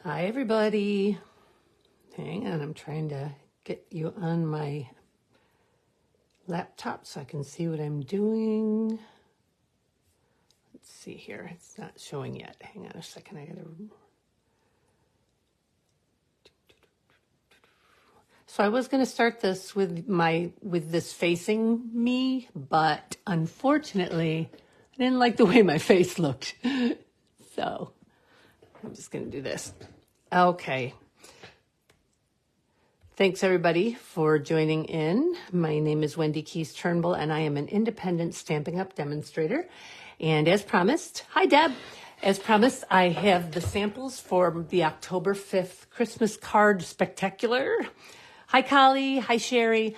Hi, everybody. Hang on, I'm trying to get you on my laptop so I can see what I'm doing. Let's see here. It's not showing yet. Hang on a second. So I was going to start this with this facing me, but unfortunately, I didn't like the way my face looked. So I'm just going to do this. Okay. Thanks, everybody, for joining in. My name is Wendy Keys Turnbull, and I am an independent Stampin' Up! Demonstrator. And as promised, hi, Deb. As promised, I have the samples for the October 5th Christmas card spectacular. Hi, Collie. Hi, Sherry.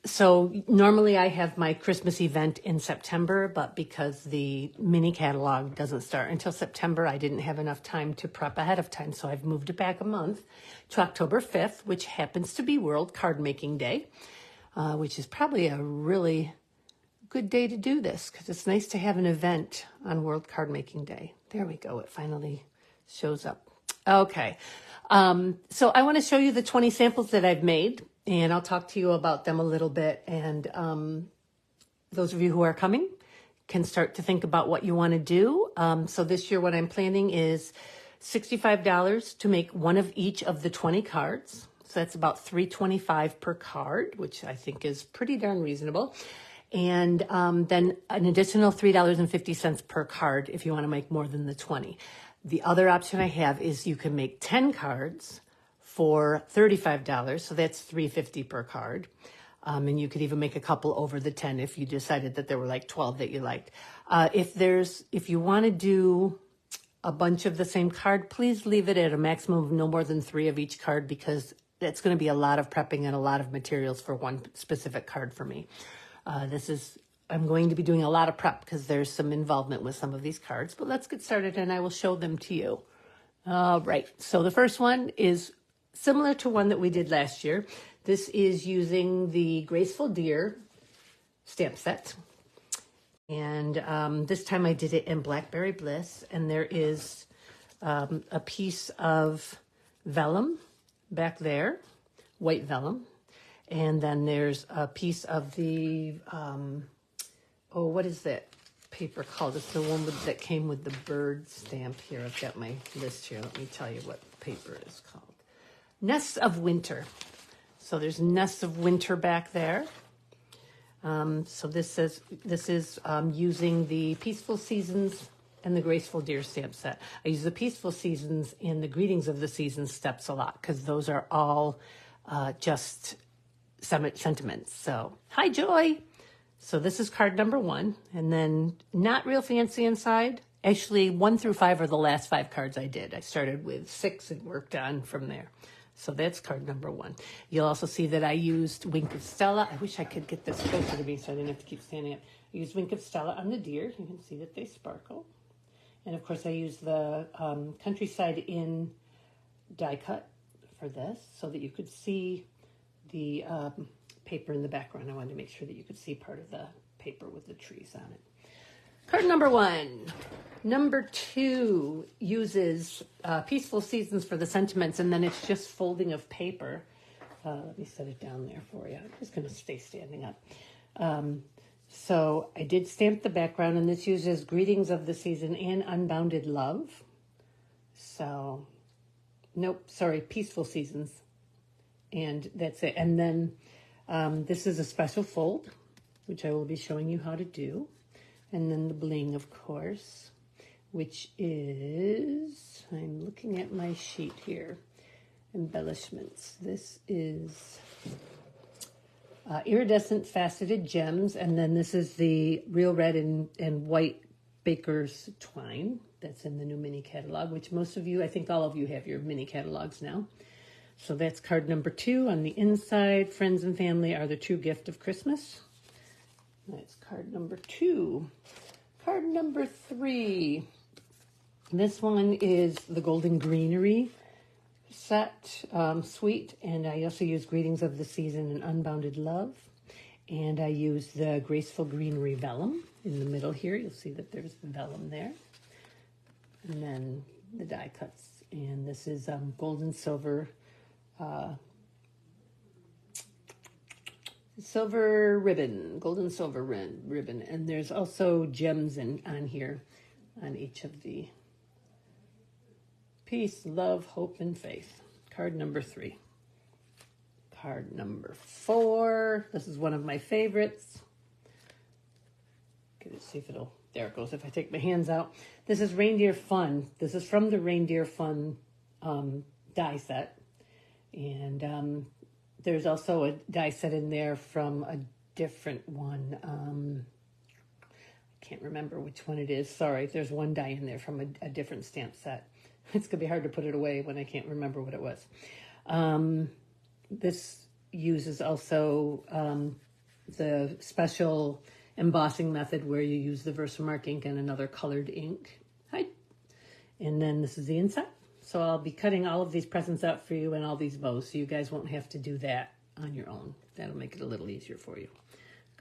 So normally I have my Christmas event in September, but because the mini catalog doesn't start until September, I didn't have enough time to prep ahead of time. So I've moved it back a month to October 5th, which happens to be World Card Making Day, which is probably a really good day to do this because it's nice to have an event on World Card Making Day. There we go. It finally shows up. Okay. So I want to show you the 20 samples that I've made, and I'll talk to you about them a little bit. And those of you who are coming can start to think about what you want to do. So this year, what I'm planning is $65 to make one of each of the 20 cards. So that's about $3.25 per card, which I think is pretty darn reasonable. And then an additional $3.50 per card if you want to make more than the 20. The other option I have is you can make 10 cards for $35, so that's $3.50 per card. And you could even make a couple over the 10 if you decided that there were like 12 that you liked. If you want to do a bunch of the same card, please leave it at a maximum of no more than 3 of each card because that's going to be a lot of prepping and a lot of materials for one specific card for me. I'm going to be doing a lot of prep because there's some involvement with some of these cards, but let's get started and I will show them to you. All right, so the first one is similar to one that we did last year. This is using the Graceful Deer stamp set. And this time I did it in Blackberry Bliss, and there is a piece of vellum back there, white vellum. And then there's a piece of the, what is that paper called? It's the one that came with the bird stamp here. I've got my list here. Let me tell you what paper is called. Nests of Winter. So there's Nests of Winter back there. So this is using the Peaceful Seasons and the Graceful Deer stamp set. I use the Peaceful Seasons and the Greetings of the Seasons steps a lot because those are all just sentiments. So, hi, Joy. So this is card number 1, and then not real fancy inside. Actually, 1 through 5 are the last 5 cards I did. I started with 6 and worked on from there. So that's card number 1. You'll also see that I used Wink of Stella. I wish I could get this closer to me so I didn't have to keep standing up. I used Wink of Stella on the deer. You can see that they sparkle. And of course, I used the Countryside Inn die cut for this so that you could see the paper in the background. I wanted to make sure that you could see part of the paper with the trees on it. Card number 1. Number 2 uses Peaceful Seasons for the sentiments, and then it's just folding of paper. Let me set it down there for you. I'm just going to stay standing up. So I did stamp the background, and this uses Greetings of the Season and Unbounded Love. So, Peaceful Seasons. And that's it. And then this is a special fold, which I will be showing you how to do. And then the bling, of course, which is, I'm looking at my sheet here, embellishments. This is iridescent faceted gems. And then this is the real red and white baker's twine that's in the new mini catalog, which most of you, I think all of you have your mini catalogs now. So that's card number 2. On the inside, friends and family are the true gift of Christmas. That's card number 2. Card number 3. This one is the Golden Greenery set suite, and I also use Greetings of the Season and Unbounded Love. And I use the Graceful Greenery vellum in the middle here. You'll see that there's the vellum there. And then the die cuts And this is gold and silver, silver ribbon, gold and silver ribbon. And there's also gems on here on each of the peace, love, hope, and faith. Card number 3. Card number 4. This is one of my favorites. Let's see if it'll, there it goes, if I take my hands out. This is Reindeer Fun. This is from the Reindeer Fun die set. And there's also a die set in there from a different one. I can't remember which one it is. Sorry, there's one die in there from a different stamp set. It's going to be hard to put it away when I can't remember what it was. This uses also the special embossing method where you use the Versamark ink and another colored ink. Hi. And then this is the inside. So I'll be cutting all of these presents out for you and all these bows, so you guys won't have to do that on your own. That'll make it a little easier for you.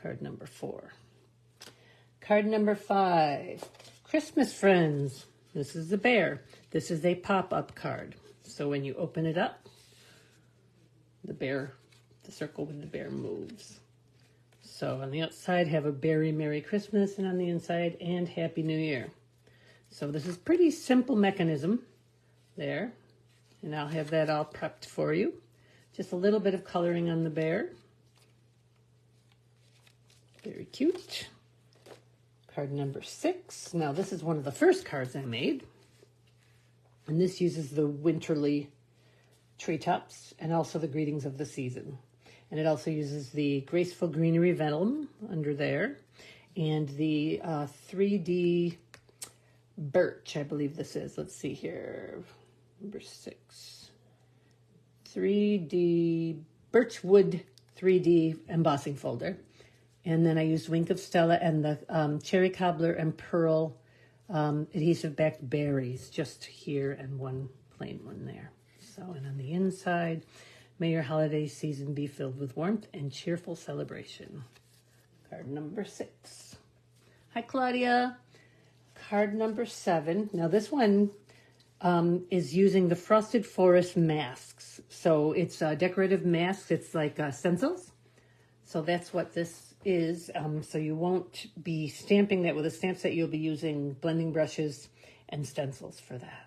Card number 4. Card number 5, Christmas Friends. This is the bear. This is a pop-up card. So when you open it up, the circle with the bear moves. So on the outside, have a very Merry Christmas, and on the inside, and Happy New Year. So this is pretty simple mechanism there, and I'll have that all prepped for you. Just a little bit of coloring on the bear. Very cute. Card number 6. Now this is one of the first cards I made, and this uses the winterly treetops and also the greetings of the season. And it also uses the Graceful Greenery Vellum under there, and the 3D Birch, I believe this is. Let's see here, number 6. 3D Birchwood 3D embossing folder. And then I used Wink of Stella and the Cherry Cobbler and Pearl adhesive backed berries just here, and one plain one there. So, and on the inside, may your holiday season be filled with warmth and cheerful celebration. Card number 6. Hi, Claudia. Card number 7. Now this one is using the Frosted Forest masks. So it's decorative masks. It's like stencils. So that's what this is. So you won't be stamping that with a stamp set. You'll be using blending brushes and stencils for that.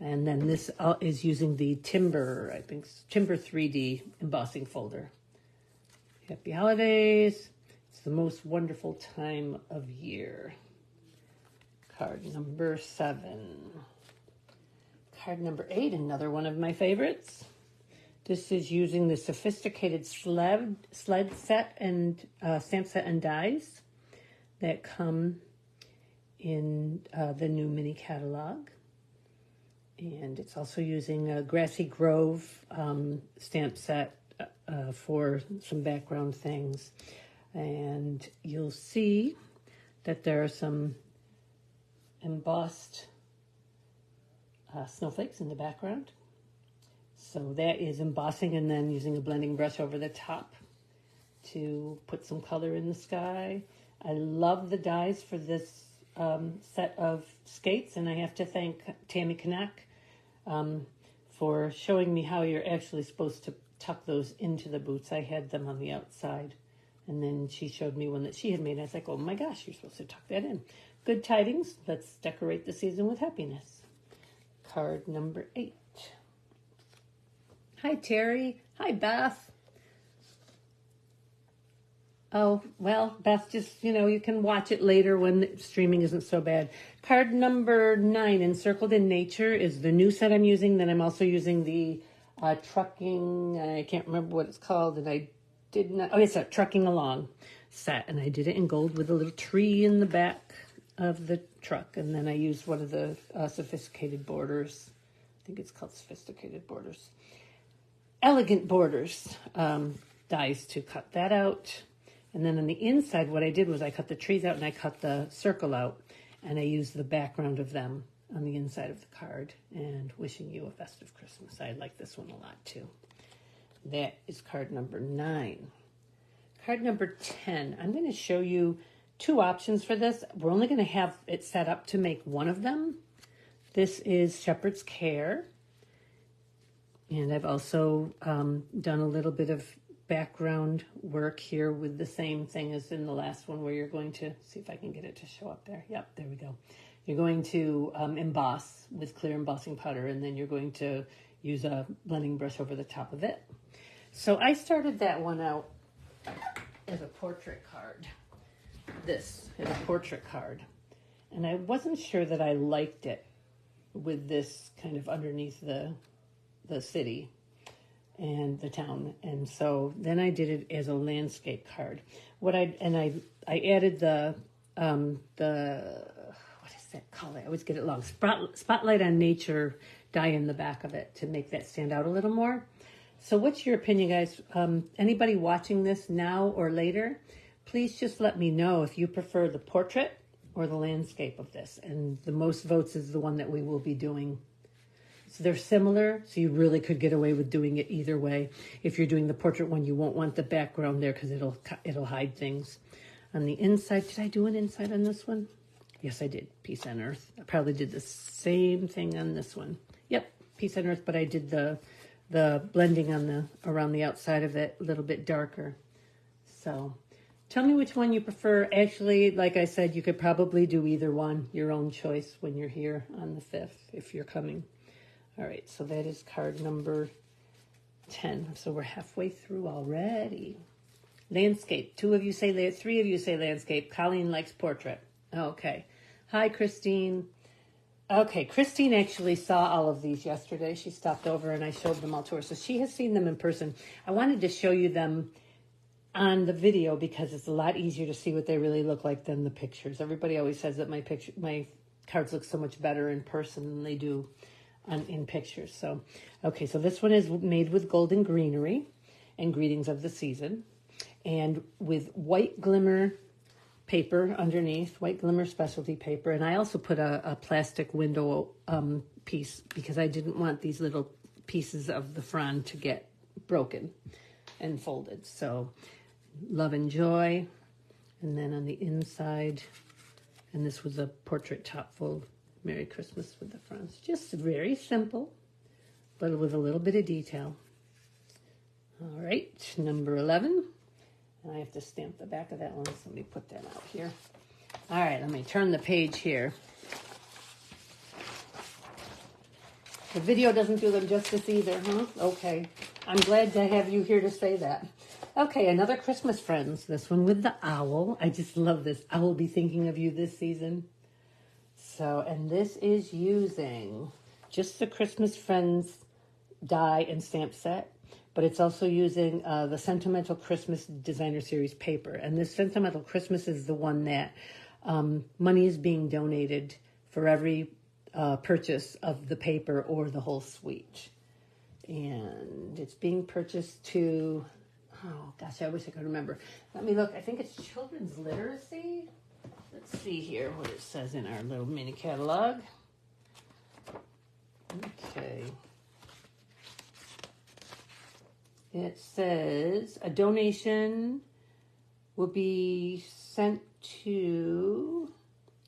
And then this is using the Timber, I think, Timber 3D embossing folder. Happy holidays. It's the most wonderful time of year. Card number 7. Card number 8, another one of my favorites. This is using the sophisticated sled set and stamp set and dies that come in the new mini catalog. And it's also using a Grassy Grove stamp set for some background things. And you'll see that there are some embossed snowflakes in the background. So that is embossing and then using a blending brush over the top to put some color in the sky. I love the dies for this set of skates, and I have to thank Tammy Kanak for showing me how you're actually supposed to tuck those into the boots. I had them on the outside, and then she showed me one that she had made. I was like, oh my gosh, you're supposed to tuck that in. Good tidings. Let's decorate the season with happiness. Card number 8. Hi, Terry. Hi, Beth. Oh, well, Beth, just, you can watch it later when streaming isn't so bad. Card number 9, Encircled in Nature, is the new set I'm using. Then I'm also using the Trucking, I can't remember what it's called, and I did not, oh, it's a Trucking Along set, and I did it in gold with a little tree in the back of the truck, and then I used one of the sophisticated borders. I think it's called Sophisticated Borders. Elegant Borders dies to cut that out. And then on the inside, what I did was I cut the trees out and I cut the circle out, and I used the background of them on the inside of the card. And wishing you a festive Christmas. I like this one a lot too. That is card number 9. Card number 10. I'm going to show you 2 options for this. We're only going to have it set up to make one of them. This is Shepherd's Care. And I've also done a little bit of background work here with the same thing as in the last one, where you're going to, see if I can get it to show up there. Yep, there we go. You're going to emboss with clear embossing powder, and then you're going to use a blending brush over the top of it. So I started that one out as a portrait card. This is a portrait card. And I wasn't sure that I liked it with this kind of underneath the city and the town, and so then I did it as a landscape card. I added the what is that color? I always get it wrong. Spotlight on Nature dye in the back of it to make that stand out a little more. So what's your opinion, guys? Anybody watching this now or later, please just let me know if you prefer the portrait or the landscape of this, and the most votes is the one that we will be doing. So they're similar, so you really could get away with doing it either way. If you're doing the portrait one, you won't want the background there because it'll hide things. On the inside, did I do an inside on this one? Yes, I did. Peace on Earth. I probably did the same thing on this one. Yep, Peace on Earth, but I did the blending on around the outside of it a little bit darker. So tell me which one you prefer. Actually, like I said, you could probably do either one, your own choice, when you're here on the 5th, if you're coming. All right, so that is card number 10. So we're halfway through already. Landscape. 3 of you say landscape. Colleen likes portrait. Okay. Hi, Christine. Okay, Christine actually saw all of these yesterday. She stopped over and I showed them all to her. So she has seen them in person. I wanted to show you them on the video because it's a lot easier to see what they really look like than the pictures. Everybody always says that my cards look so much better in person than they do in pictures. So, okay, so this one is made with Golden Greenery and Greetings of the Season, and with white glimmer paper underneath, white glimmer specialty paper. And I also put a plastic window piece because I didn't want these little pieces of the frond to get broken and folded. So love and joy. And then on the inside, and this was a portrait top fold, Merry Christmas with the fronds. Just very simple, but with a little bit of detail. All right, number 11. And I have to stamp the back of that one, so let me put that out here. All right, let me turn the page here. The video doesn't do them justice either, huh? Okay, I'm glad to have you here to say that. Okay, another Christmas Friends. This one with the owl. I just love this. I will be thinking of you this season. So, and this is using just the Christmas Friends die and stamp set, but it's also using the Sentimental Christmas Designer Series paper. And this Sentimental Christmas is the one that money is being donated for every purchase of the paper or the whole suite. And it's being purchased to, oh gosh, I wish I could remember. Let me look. I think it's Children's Literacy. Let's see here what it says in our little mini catalog. Okay. It says a donation will be sent to,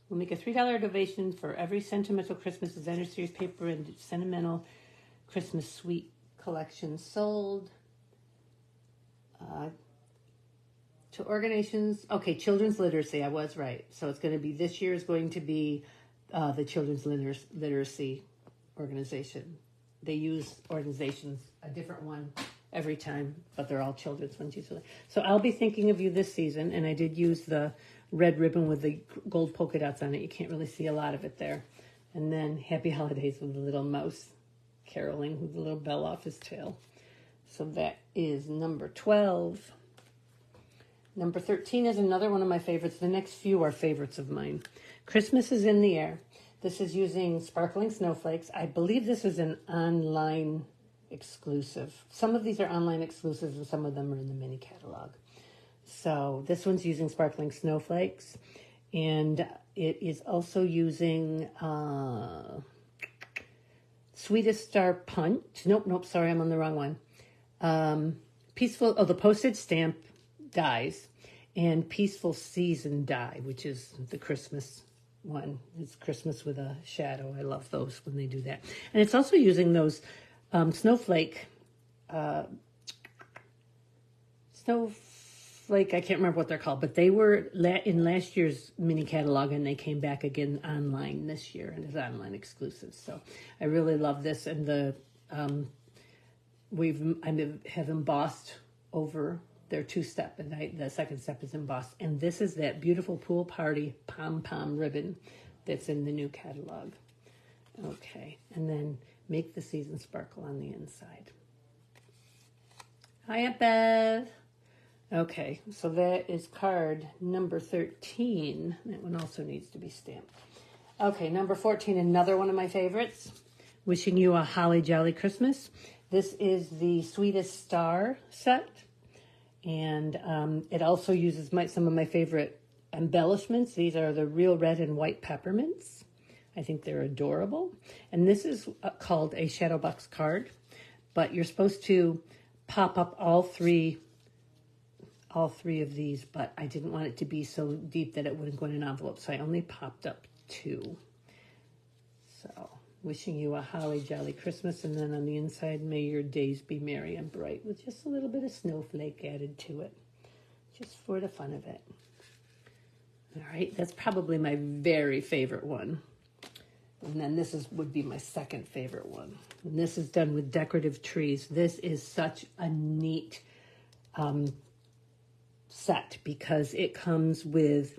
we'll make a $3 donation for every Sentimental Christmas Designer Series paper and Sentimental Christmas Suite collection sold. To organizations, okay, Children's Literacy, I was right. So it's going to be, this year is going to be the Children's Literacy organization. They use organizations, a different one every time, but they're all children's ones usually. So I'll be thinking of you this season, and I did use the red ribbon with the gold polka dots on it. You can't really see a lot of it there. And then Happy Holidays with the little mouse caroling with the little bell off his tail. So that is number 12. Number 13 is another one of my favorites. The next few are favorites of mine. Christmas is in the Air. This is using Sparkling Snowflakes. I believe this is an online exclusive. Some of these are online exclusives and some of them are in the mini catalog. So this one's using Sparkling Snowflakes, and it is also using Sweetest Star Punch. Nope, sorry, I'm on the wrong one. The postage stamp dies, and Peaceful Season die, which is the Christmas one. It's Christmas with a shadow. I love those when they do that. And it's also using those snowflake, I can't remember what they're called, but they were in last year's mini catalog, and they came back again online this year, and it's online exclusive. So I really love this, and I have embossed over their 2-step, and the second step is embossed. And this is that beautiful pool party pom-pom ribbon that's in the new catalog. Okay, and then make the season sparkle on the inside. Hi, Aunt Bev. Okay, so that is card number 13. That one also needs to be stamped. Okay, number 14, another one of my favorites. Wishing you a holly jolly Christmas. This is the Sweetest Star set. And it also uses some of my favorite embellishments. These are the real red and white peppermints. I think they're adorable. And this is called a shadow box card. But you're supposed to pop up all three of these, but I didn't want it to be so deep that it wouldn't go in an envelope, so I only popped up 2. So, wishing you a holly jolly Christmas, and then on the inside, may your days be merry and bright, with just a little bit of snowflake added to it, just for the fun of it. All right, that's probably my very favorite one. And then this would be my second favorite one. And this is done with decorative trees. This is such a neat set because it comes with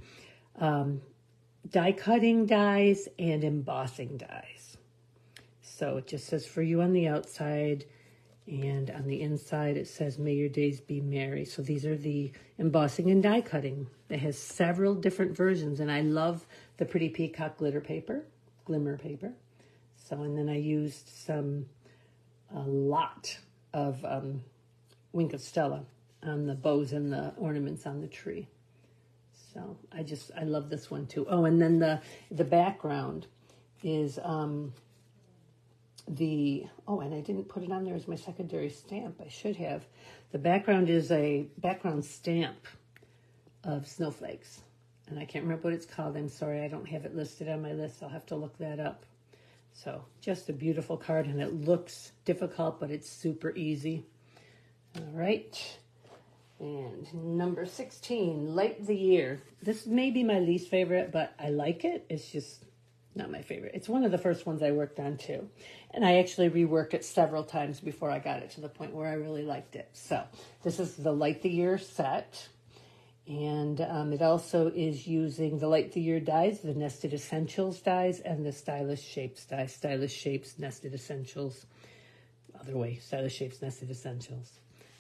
die cutting dies and embossing dies. So it just says for you on the outside, and on the inside it says may your days be merry. So these are the embossing and die cutting. It has several different versions, and I love the Pretty Peacock glimmer paper. So, and then I used a lot of Wink of Stella on the bows and the ornaments on the tree. So I love this one too. Oh, and then the background is and I didn't put it on there as my secondary stamp. I should have. The background is a background stamp of snowflakes. And I can't remember what it's called. I'm sorry, I don't have it listed on my list. I'll have to look that up. So just a beautiful card, and it looks difficult, but it's super easy. All right. And number 16, Light the Year. This may be my least favorite, but I like it. It's just not my favorite. It's one of the first ones I worked on too. And I actually reworked it several times before I got it to the point where I really liked it. So this is the Light the Year set. And it also is using the Light the Year dies, the Nested Essentials dies, and the Stylish Shapes dies. Stylish Shapes, Nested Essentials. Other way, Stylish Shapes, Nested Essentials.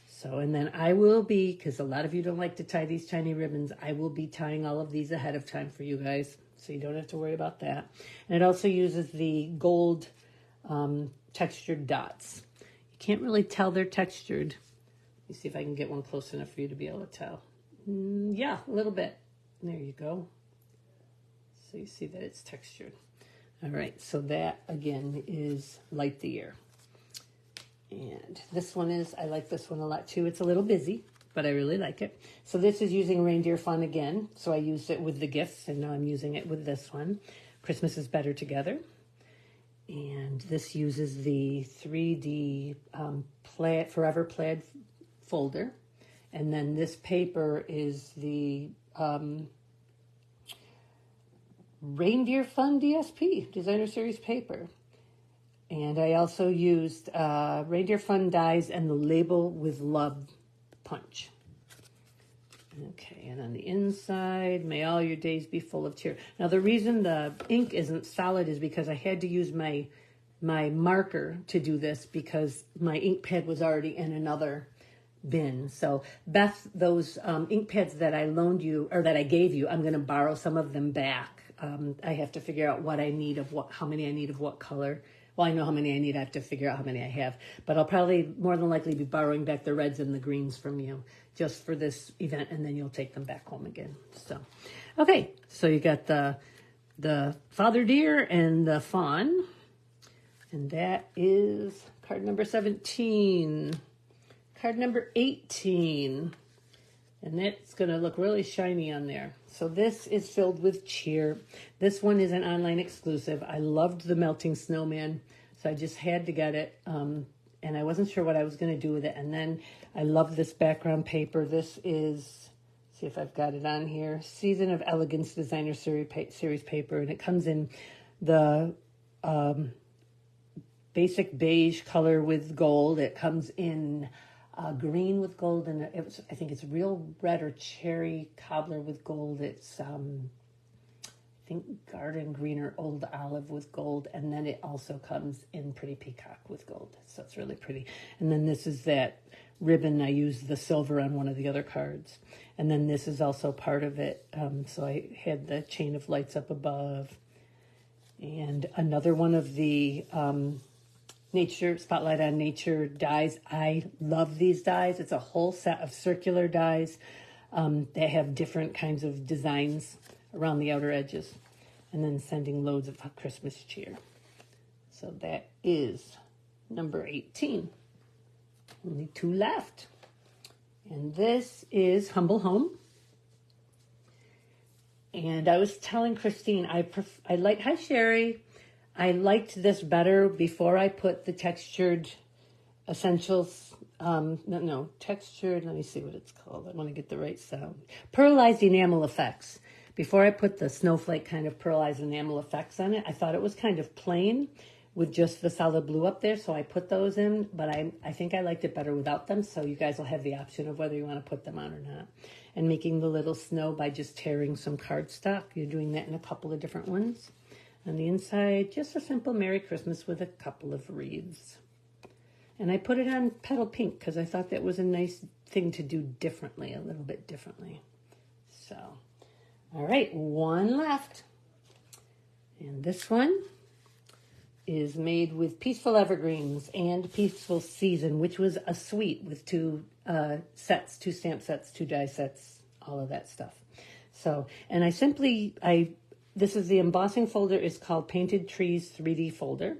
So, and then I will be, because a lot of you don't like to tie these tiny ribbons, I will be tying all of these ahead of time for you guys, so you don't have to worry about that. And it also uses the gold textured dots. You can't really tell they're textured. Let me see if I can get one close enough for you to be able to tell. Yeah, a little bit. There you go. So you see that it's textured. All right, so that again is Light the Year. And this one I like this one a lot too. It's a little busy, but I really like it. So this is using Reindeer Fun again. So I used it with the gifts, and now I'm using it with this one. Christmas is Better Together. And this uses the 3D Forever Plaid folder. And then this paper is the Reindeer Fun DSP, Designer Series paper. And I also used Reindeer Fun dies and the Label with Love punch. Okay, and on the inside, may all your days be full of cheer. Now, the reason the ink isn't solid is because I had to use my marker to do this because my ink pad was already in another bin. So, Beth, those ink pads that I loaned you, or that I gave you, I'm going to borrow some of them back. I have to figure out what I need how many I need of what color. Well, I know how many I need. I have to figure out how many I have. But I'll probably more than likely be borrowing back the reds and the greens from you just for this event, and then you'll take them back home again. So, okay. So you got the Father Deer and the Fawn. And that is card number 17. Card number 18. And that's going to look really shiny on there. So this is filled with cheer. This one is an online exclusive. I loved the melting snowman, so I just had to get it. And I wasn't sure what I was going to do with it. And then I love this background paper. This is, see if I've got it on here, Season of Elegance Designer Series paper. And it comes in the basic beige color with gold. It comes in green with gold, and I think it's real red or cherry cobbler with gold. It's I think garden green or old olive with gold, and then it also comes in pretty peacock with gold, so it's really pretty. And then this is that ribbon. I used the silver on one of the other cards, and then this is also part of it. So I had the chain of lights up above, and another one of the Nature Spotlight on Nature dies. I love these dies. It's a whole set of circular dies that have different kinds of designs around the outer edges, and then sending loads of Christmas cheer. So that is number 18. Only 2 left. And this is Humble Home. And I was telling Christine, I like, hi Sherry, I liked this better before I put the textured essentials, textured, let me see what it's called. I want to get the right sound. Pearlized enamel effects. Before I put the snowflake kind of pearlized enamel effects on it, I thought it was kind of plain with just the solid blue up there, so I put those in, but I think I liked it better without them, so you guys will have the option of whether you want to put them on or not. And making the little snow by just tearing some cardstock. You're doing that in a couple of different ones. On the inside, just a simple Merry Christmas with a couple of wreaths. And I put it on petal pink because I thought that was a nice thing to do differently, a little bit differently. So, all right, one left. And this one is made with Peaceful Evergreens and Peaceful Season, which was a suite with 2 sets, 2 stamp sets, 2 die sets, all of that stuff. So, and this is the embossing folder. It's called Painted Trees 3D folder.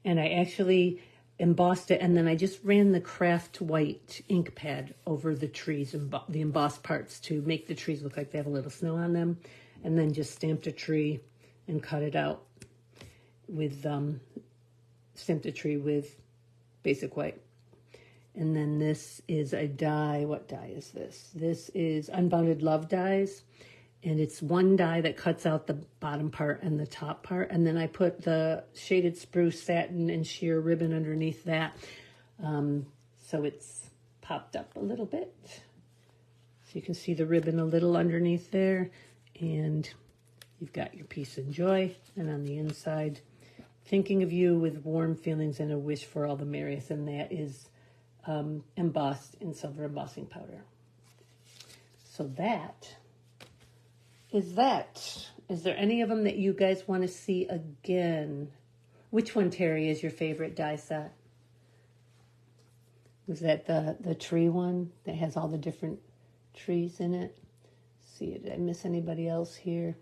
And I actually embossed it, and then I just ran the craft white ink pad over the trees, the embossed parts, to make the trees look like they have a little snow on them, and then just stamped a tree and cut it out with, stamped a tree with basic white. And then this is a die. What die is this? This is Unbounded Love dies. And it's one die that cuts out the bottom part and the top part. And then I put the shaded spruce satin and sheer ribbon underneath that. So it's popped up a little bit. So you can see the ribbon a little underneath there. And you've got your peace and joy. And on the inside, thinking of you with warm feelings and a wish for all the merriest. And that is embossed in silver embossing powder. So that is that. Is there any of them that you guys want to see again? Which one, Terry, is your favorite die set? Was that the tree one that has all the different trees in it? Let's see, did I miss anybody else here?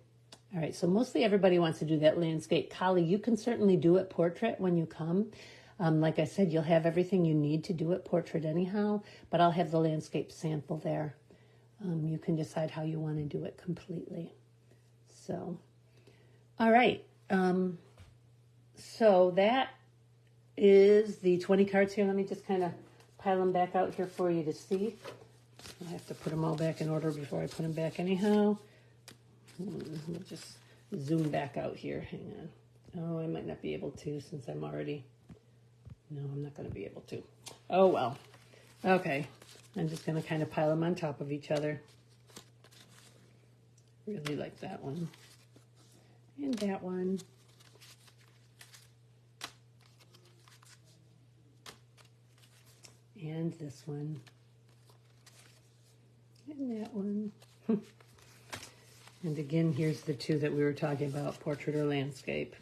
All right, so mostly everybody wants to do that landscape. Kali, you can certainly do it portrait when you come. Like I said, you'll have everything you need to do it portrait anyhow, but I'll have the landscape sample there. You can decide how you want to do it completely. So, all right. So that is the 20 cards here. Let me just kind of pile them back out here for you to see. I have to put them all back in order before I put them back anyhow. We'll just zoom back out here. Hang on. Oh, I might not be able to since I'm already... No, I'm not going to be able to. Oh, well. Okay. I'm just going to kind of pile them on top of each other. Really like that one. And that one. And this one. And that one. And again, here's the 2 that we were talking about, portrait or landscape.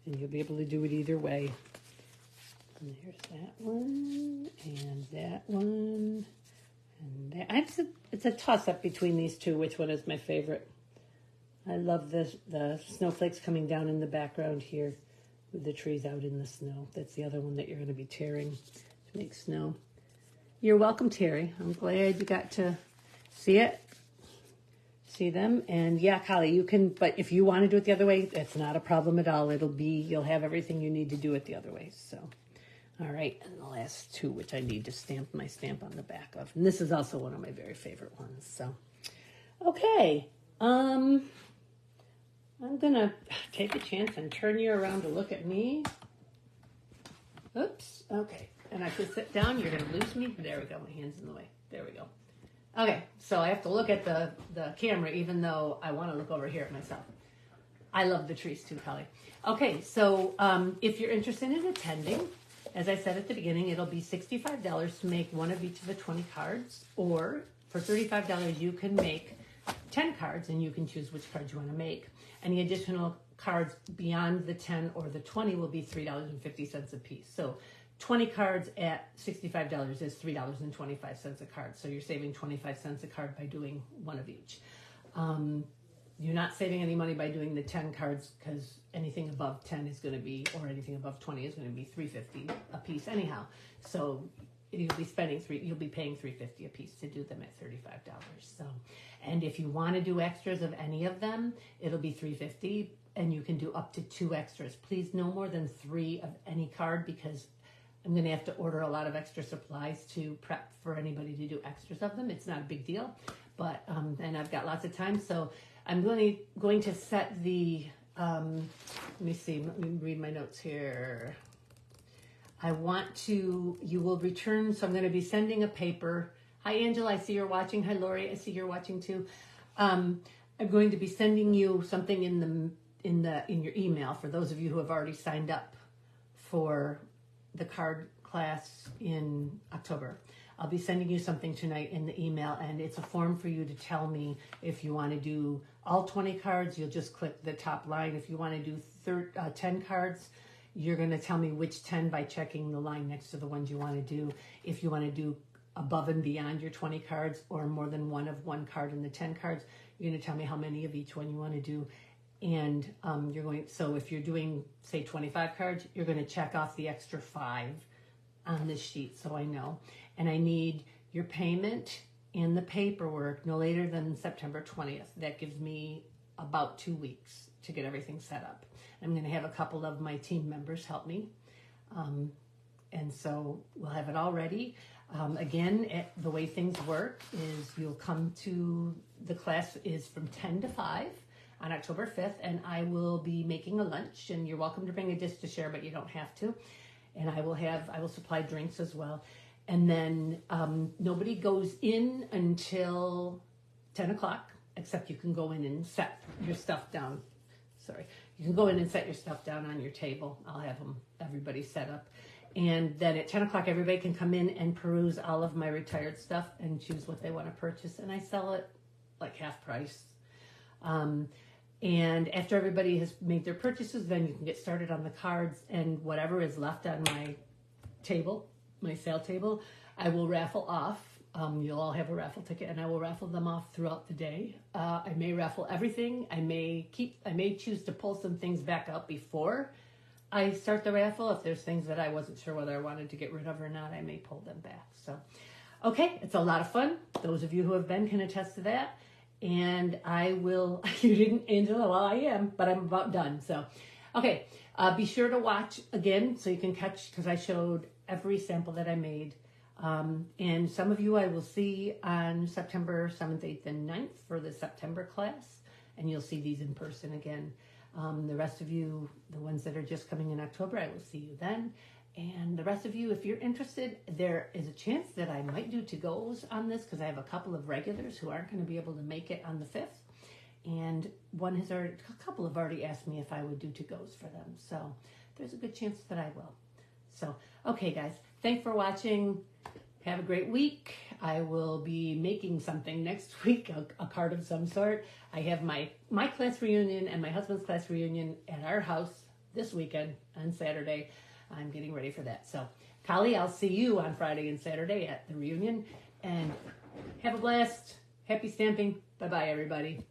And you'll be able to do it either way. And there's that one, and that one, and that. It's a toss-up between these 2, which one is my favorite. I love the snowflakes coming down in the background here with the trees out in the snow. That's the other one that you're going to be tearing to make snow. You're welcome, Terry. I'm glad you got to see it. see them. And yeah, Collie, you can, but if you want to do it the other way, it's not a problem at all. You'll have everything you need to do it the other way. So, all right. And the last two, which I need to stamp my stamp on the back of. And this is also one of my very favorite ones. So, okay. I'm going to take a chance and turn you around to look at me. Oops. Okay. And I can sit down. You're going to lose me. There we go. My hand's in the way. There we go. Okay. So I have to look at the camera, even though I want to look over here at myself. I love the trees too, Collie. Okay. So if you're interested in attending, as I said at the beginning, it'll be $65 to make one of each of the 20 cards. Or for $35, you can make 10 cards and you can choose which cards you want to make. Any additional cards beyond the 10 or the 20 will be $3.50 a piece. So 20 cards at $65 is $3.25 a card. So you're saving 25 cents a card by doing one of each. You're not saving any money by doing the 10 cards because anything above 10 is going to be, or anything above 20 is going to be $3.50 a piece anyhow. So you'll be paying $3.50 a piece to do them at $35. So, and if you want to do extras of any of them, it'll be $3.50, and you can do up to 2 extras. Please, no more than 3 of any card, because I'm going to have to order a lot of extra supplies to prep for anybody to do extras of them. It's not a big deal, but and I've got lots of time, so I'm going to set the. Let me see. Let me read my notes here. You will return, so I'm going to be sending a paper. Hi, Angela, I see you're watching. Hi, Lori, I see you're watching too. I'm going to be sending you something in your email for those of you who have already signed up for the card class in October. I'll be sending you something tonight in the email, and it's a form for you to tell me if you want to do all 20 cards. You'll just click the top line. If you want to do 10 cards, you're going to tell me which 10 by checking the line next to the ones you want to do. If you want to do above and beyond your 20 cards or more than one card in the 10 cards, you're going to tell me how many of each one you want to do. And so if you're doing, say, 25 cards, you're going to check off the extra 5 on this sheet so I know. And I need your payment and the paperwork no later than September 20th. That gives me about 2 weeks to get everything set up. I'm going to have a couple of my team members help me. And so we'll have it all ready. Again, the way things work is you'll come to, the class is from 10 to 5 on October 5th, and I will be making a lunch, and you're welcome to bring a dish to share, but you don't have to. And I will supply drinks as well. And then nobody goes in until 10 o'clock, except you can go in and set your stuff down. Sorry. You can go in and set your stuff down on your table. I'll have everybody set up. And then at 10 o'clock, everybody can come in and peruse all of my retired stuff and choose what they want to purchase. And I sell it like half price. And after everybody has made their purchases, then you can get started on the cards, and whatever is left on my table, my sale table, I will raffle off. You'll all have a raffle ticket, and I will raffle them off throughout the day. I may raffle everything. I may choose to pull some things back up before I start the raffle. If there's things that I wasn't sure whether I wanted to get rid of or not, I may pull them back. So, okay, it's a lot of fun. Those of you who have been can attest to that. And I will, you didn't, Angela, well, I am, but I'm about done. So, okay, be sure to watch again so you can catch, because I showed every sample that I made. And some of you I will see on September 7th, 8th, and 9th for the September class, and you'll see these in person again. The rest of you, the ones that are just coming in October, I will see you then. And the rest of you, if you're interested, there is a chance that I might do to-goes on this, because I have a couple of regulars who aren't going to be able to make it on the 5th. And a couple have already asked me if I would do to-goes for them. So there's a good chance that I will. So, okay, guys, thanks for watching. Have a great week. I will be making something next week, a card of some sort. I have my class reunion and my husband's class reunion at our house this weekend on Saturday. I'm getting ready for that. So, Collie, I'll see you on Friday and Saturday at the reunion. And have a blast. Happy stamping. Bye-bye, everybody.